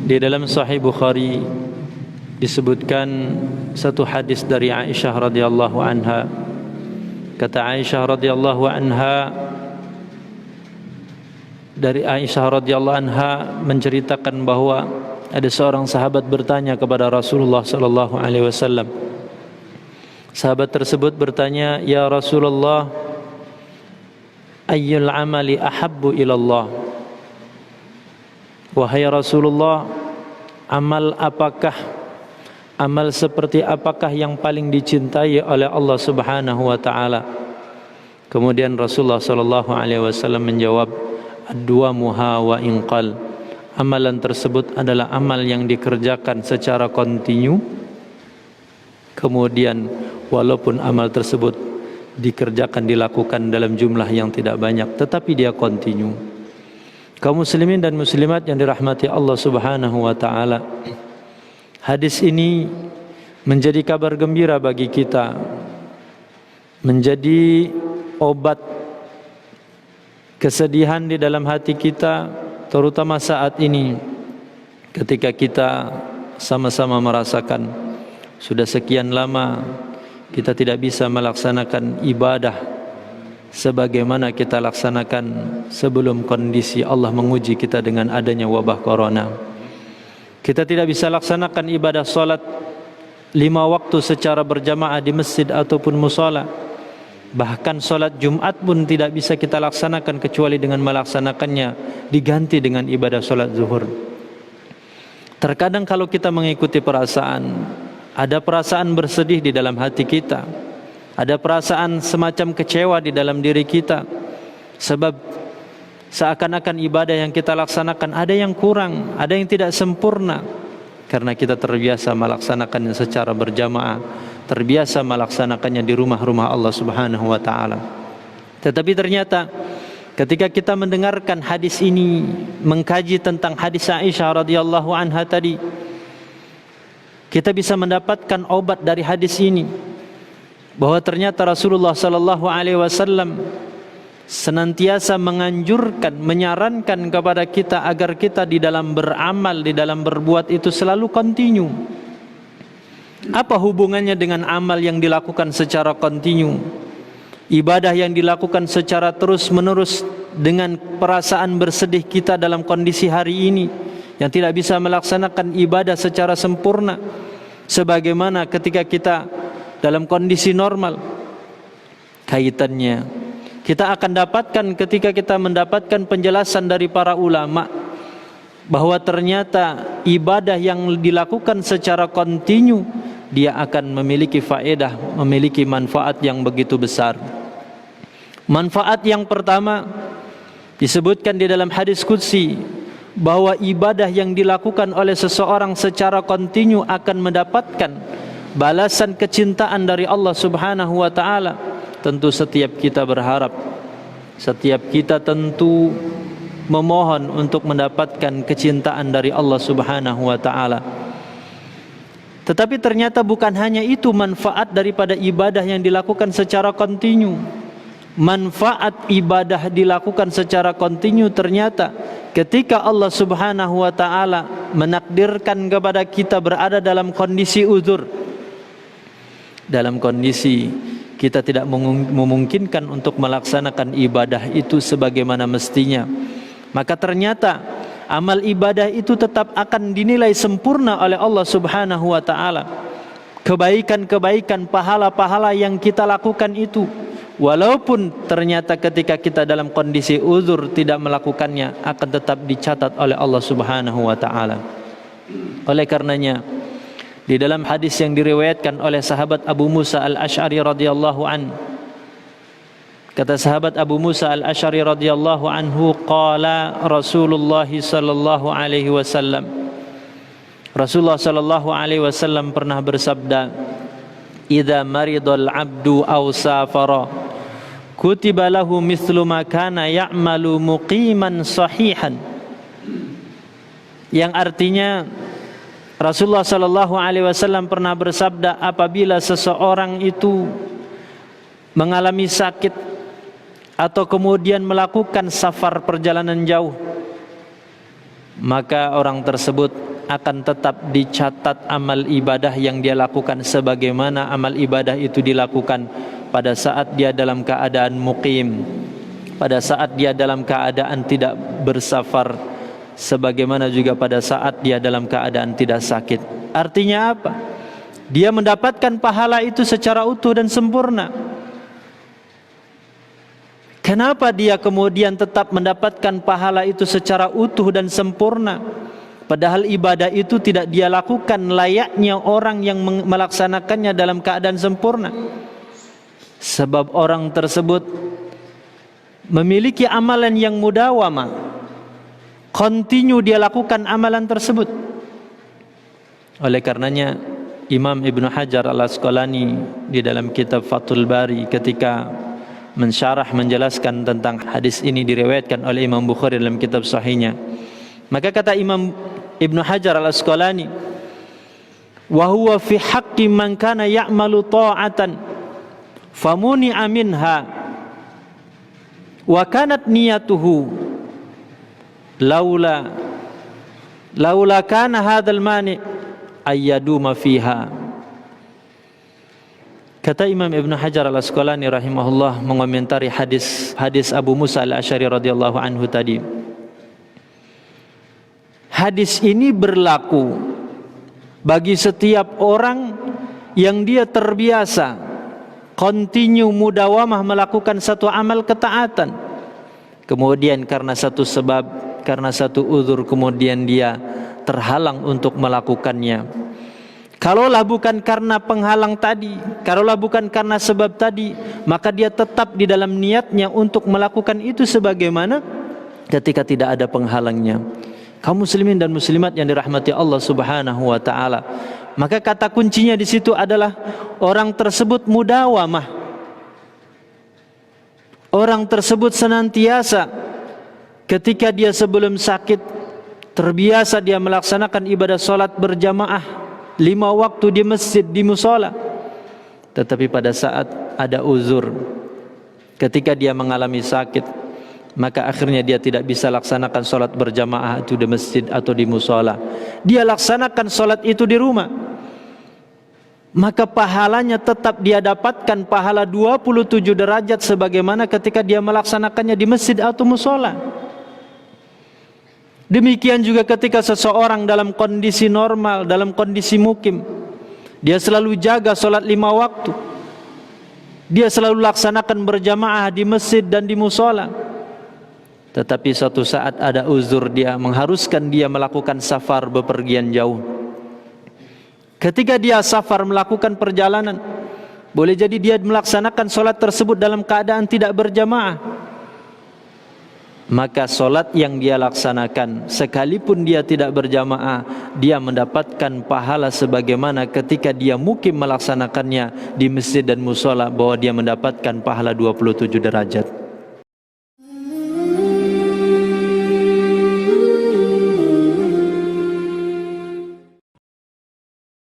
Di dalam Sahih Bukhari disebutkan satu hadis dari Aisyah radhiyallahu anha. Kata Aisyah radhiyallahu anha, dari Aisyah radhiyallahu anha menceritakan bahwa ada seorang sahabat bertanya kepada Rasulullah sallallahu alaihi wasallam. Sahabat tersebut bertanya, "Ya Rasulullah, ayyul amali ahabbu ilallah?" Wahai Rasulullah, amal seperti apakah yang paling dicintai oleh Allah Subhanahu wa taala? Kemudian Rasulullah sallallahu alaihi wasallam menjawab, "Ad-duamuha wa inqal." Amalan tersebut adalah amal yang dikerjakan secara kontinu, kemudian walaupun amal tersebut dilakukan dalam jumlah yang tidak banyak, tetapi dia kontinu. Kaum muslimin dan muslimat yang dirahmati Allah Subhanahu wa taala, hadis ini menjadi kabar gembira bagi kita, menjadi obat kesedihan di dalam hati kita, terutama saat ini ketika kita sama-sama merasakan sudah sekian lama kita tidak bisa melaksanakan ibadah sebagaimana kita laksanakan sebelum kondisi Allah menguji kita dengan adanya wabah corona. Kita tidak bisa laksanakan ibadah salat 5 waktu secara berjamaah di masjid ataupun musala. Bahkan salat Jumat pun tidak bisa kita laksanakan kecuali dengan melaksanakannya diganti dengan ibadah salat zuhur. Terkadang kalau kita mengikuti perasaan, ada perasaan bersedih di dalam hati kita, ada perasaan semacam kecewa di dalam diri kita, sebab seakan-akan ibadah yang kita laksanakan ada yang kurang, ada yang tidak sempurna, karena kita terbiasa melaksanakannya secara berjamaah, terbiasa melaksanakannya di rumah-rumah Allah Subhanahu wa taala. Tetapi ternyata ketika kita mendengarkan hadis ini, mengkaji tentang hadis Aisyah radhiyallahu anha tadi, kita bisa mendapatkan obat dari hadis ini, bahwa ternyata Rasulullah sallallahu alaihi wasallam senantiasa menganjurkan, menyarankan kepada kita agar kita di dalam beramal, di dalam berbuat itu selalu kontinu. Apa hubungannya dengan amal yang dilakukan secara kontinu? Ibadah yang dilakukan secara terus-menerus dengan perasaan bersedih kita dalam kondisi hari ini yang tidak bisa melaksanakan ibadah secara sempurna sebagaimana ketika kita dalam kondisi normal. Kaitannya kita akan dapatkan ketika kita mendapatkan penjelasan dari para ulama bahwa ternyata ibadah yang dilakukan secara kontinu dia akan memiliki faedah, memiliki manfaat yang begitu besar. Manfaat yang pertama disebutkan di dalam hadis qudsi bahwa ibadah yang dilakukan oleh seseorang secara kontinu akan mendapatkan balasan kecintaan dari Allah Subhanahu wa taala. Tentu setiap kita berharap, setiap kita tentu memohon untuk mendapatkan kecintaan dari Allah Subhanahu wa taala. Tetapi ternyata bukan hanya itu manfaat daripada ibadah yang dilakukan secara kontinu. Manfaat ibadah dilakukan secara kontinu ternyata ketika Allah Subhanahu wa taala menakdirkan kepada kita berada dalam kondisi uzur, dalam kondisi kita tidak memungkinkan untuk melaksanakan ibadah itu sebagaimana mestinya, maka ternyata amal ibadah itu tetap akan dinilai sempurna oleh Allah Subhanahu wa taala. Kebaikan-kebaikan, pahala-pahala yang kita lakukan itu, walaupun ternyata ketika kita dalam kondisi uzur tidak melakukannya, akan tetap dicatat oleh Allah Subhanahu wa taala. Oleh karenanya di dalam hadis yang diriwayatkan oleh sahabat Abu Musa al-Asy'ari radhiyallahu an, kata sahabat Abu Musa al-Asy'ari radhiyallahu anhu, qala Rasulullah sallallahu alaihi wasallam, Rasulullah sallallahu alaihi wasallam pernah bersabda, "Idza maridal 'abdu aw safara, kutiba lahu mithlu ma kana ya'malu muqiman sahihan." Yang artinya Rasulullah sallallahu alaihi wasallam pernah bersabda, apabila seseorang itu mengalami sakit atau kemudian melakukan safar perjalanan jauh, maka orang tersebut akan tetap dicatat amal ibadah yang dia lakukan sebagaimana amal ibadah itu dilakukan pada saat dia dalam keadaan muqim, pada saat dia dalam keadaan tidak bersafar, sebagaimana juga pada saat dia dalam keadaan tidak sakit. Artinya apa? Dia mendapatkan pahala itu secara utuh dan sempurna. Kenapa dia kemudian tetap mendapatkan pahala itu secara utuh dan sempurna, padahal ibadah itu tidak dia lakukan layaknya orang yang melaksanakannya dalam keadaan sempurna? Sebab orang tersebut memiliki amalan yang mudawamah, kontinu dia lakukan amalan tersebut. Oleh karenanya Imam Ibn Hajar Al-Asqalani di dalam kitab Fathul Bari ketika mensyarah menjelaskan tentang hadis ini diriwayatkan oleh Imam Bukhari dalam kitab sahihnya, maka kata Imam Ibn Hajar Al-Asqalani, wa huwa fi haqqi man kana ya'malu ta'atan famuni'a minha wa kanat niyatuhu laula kana hadzal mani ayyaduma fiha. Kata Imam Ibn Hajar Al-Asqalani rahimahullah mengomentari hadis Abu Musa Al-Asy'ari radhiyallahu anhu tadi. Hadis ini berlaku bagi setiap orang yang dia terbiasa kontinu mudawamah melakukan satu amal ketaatan, kemudian karena satu sebab, karena satu uzur kemudian dia terhalang untuk melakukannya. Kalaulah bukan karena penghalang tadi, kalaulah bukan karena sebab tadi, maka dia tetap di dalam niatnya untuk melakukan itu sebagaimana ketika tidak ada penghalangnya. Kaum muslimin dan muslimat yang dirahmati Allah Subhanahu wa taala, maka kata kuncinya di situ adalah orang tersebut mudawamah. Orang tersebut senantiasa ketika dia sebelum sakit terbiasa dia melaksanakan ibadah salat berjamaah 5 waktu di masjid, di musola. Tetapi pada saat ada uzur, ketika dia mengalami sakit, maka akhirnya dia tidak bisa laksanakan salat berjamaah itu di masjid atau di musola. Dia laksanakan salat itu di rumah, maka pahalanya tetap dia dapatkan pahala 27 derajat sebagaimana ketika dia melaksanakannya di masjid atau musola. Demikian juga ketika seseorang dalam kondisi normal, dalam kondisi mukim, dia selalu jaga salat 5 waktu, dia selalu laksanakan berjamaah di masjid dan di musola. Tetapi suatu saat ada uzur dia mengharuskan dia melakukan safar, bepergian jauh. Ketika dia safar melakukan perjalanan, boleh jadi dia melaksanakan salat tersebut dalam keadaan tidak berjamaah. Maka solat yang dia laksanakan sekalipun dia tidak berjamaah, dia mendapatkan pahala sebagaimana ketika dia mukim melaksanakannya di masjid dan musola, bahwa dia mendapatkan pahala 27 derajat.